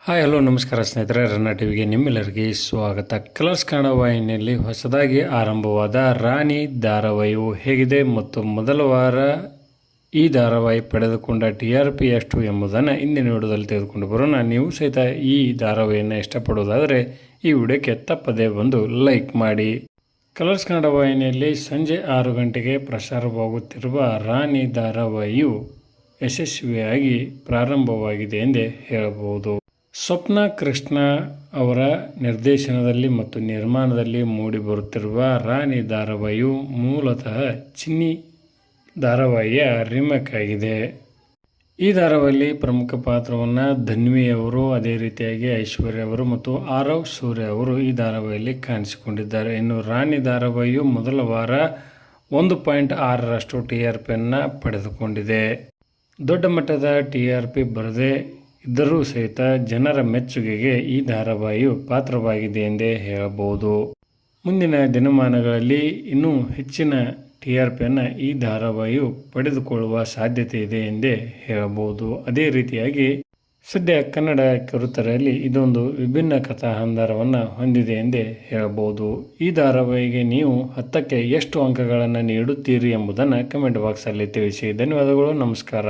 Hi hello ನಮಸ್ಕಾರ ಸ್ನೇಹಿತರೆ, ರನ್ನ ಟಿವಿಗೆ ನಿಮ್ಮೆಲ್ಲರಿಗೆ ಸ್ವಾಗತ. ಕಲರ್ಸ್ ಕನ್ನಡ ವಾಹಿನಿಯಲ್ಲಿ ಹೊಸದಾಗಿ ಆರಂಭವಾದ ರಾಣಿ ಧಾರಾವಾಹಿಯು ಹೇಗಿದೆ ಮತ್ತು ಮೊದಲ ವಾರ ಈ ಧಾರಾವಾಹಿ ಪಡೆದುಕೊಂಡ TRP ಎಷ್ಟು ಎಂಬುದನ್ನು ಇಂದಿನ ವಿಡಿಯೋದಲ್ಲಿ ತೆಗೆದುಕೊಂಡು ಬರೋಣ. ನೀವು ಸಹಿತ ಈ ಧಾರಾವಾಹಿಯನ್ನು ಇಷ್ಟಪಡುವುದಾದರೆ ಈ ವಿಡಿಯೋಕ್ಕೆ ತಪ್ಪದೇ ಬಂದು ಲೈಕ್ ಮಾಡಿ. ಕಲರ್ಸ್ ಕನ್ನಡ ವಾಹಿನಿಯಲ್ಲಿ ಸಂಜೆ 6 ಗಂಟೆಗೆ ಪ್ರಸಾರವಾಗುತ್ತಿರುವ ರಾಣಿ ಧಾರಾವಾಹಿಯು ಯಶಸ್ವಿಯಾಗಿ ಪ್ರಾರಂಭವಾಗಿದೆ ಎಂದೇ ಹೇಳಬಹುದು. ಸ್ವಪ್ನ ಕೃಷ್ಣ ಅವರ ನಿರ್ದೇಶನದಲ್ಲಿ ಮತ್ತು ನಿರ್ಮಾಣದಲ್ಲಿ ಮೂಡಿಬರುತ್ತಿರುವ ರಾಣಿ ಧಾರಾವಾಹಿಯು ಮೂಲತಃ ಚಿನ್ನಿ ಧಾರಾವಾಹಿಯ ರೀಮೇಕ್ ಆಗಿದೆ. ಈ ಧಾರಾವಾಹಿಯಲ್ಲಿ ಪ್ರಮುಖ ಪಾತ್ರವನ್ನು ಧನ್ವಿ ಅವರು, ಅದೇ ರೀತಿಯಾಗಿ ಐಶ್ವರ್ಯ ಅವರು ಮತ್ತು ಆರವ್ ಸೂರ್ಯ ಅವರು ಈ ಧಾರಾವಾಹಿಯಲ್ಲಿ ಕಾಣಿಸಿಕೊಂಡಿದ್ದಾರೆ. ಇನ್ನು ರಾಣಿ ಧಾರಾವಾಹಿಯು ಮೊದಲ ವಾರ 1.6ರಷ್ಟು TRPಯನ್ನು ಪಡೆದುಕೊಂಡಿದೆ. ದೊಡ್ಡ ಮಟ್ಟದ TRP ಬರದೇ ಇದ್ದರೂ ಸಹಿತ ಜನರ ಮೆಚ್ಚುಗೆಗೆ ಈ ಧಾರಾವಾಹಿಯು ಪಾತ್ರವಾಗಿದೆ ಎಂದೇ ಹೇಳಬಹುದು. ಮುಂದಿನ ದಿನಮಾನಗಳಲ್ಲಿ ಇನ್ನೂ ಹೆಚ್ಚಿನ TRPಯನ್ನು ಈ ಧಾರಾವಾಹಿಯು ಪಡೆದುಕೊಳ್ಳುವ ಸಾಧ್ಯತೆ ಇದೆ ಎಂದೇ ಹೇಳಬಹುದು. ಅದೇ ರೀತಿಯಾಗಿ ಸದ್ಯ ಕನ್ನಡ ಕಿರುತೆರೆಯಲ್ಲಿ ಇದೊಂದು ವಿಭಿನ್ನ ಕಥಾಹಂದರವನ್ನು ಹೊಂದಿದೆ ಎಂದೇ ಹೇಳಬಹುದು. ಈ ಧಾರಾವಾಹಿಗೆ ನೀವು 10ಕ್ಕೆ ಎಷ್ಟು ಅಂಕಗಳನ್ನು ನೀಡುತ್ತೀರಿ ಎಂಬುದನ್ನು ಕಮೆಂಟ್ ಬಾಕ್ಸಲ್ಲಿ ತಿಳಿಸಿ. ಧನ್ಯವಾದಗಳು, ನಮಸ್ಕಾರ.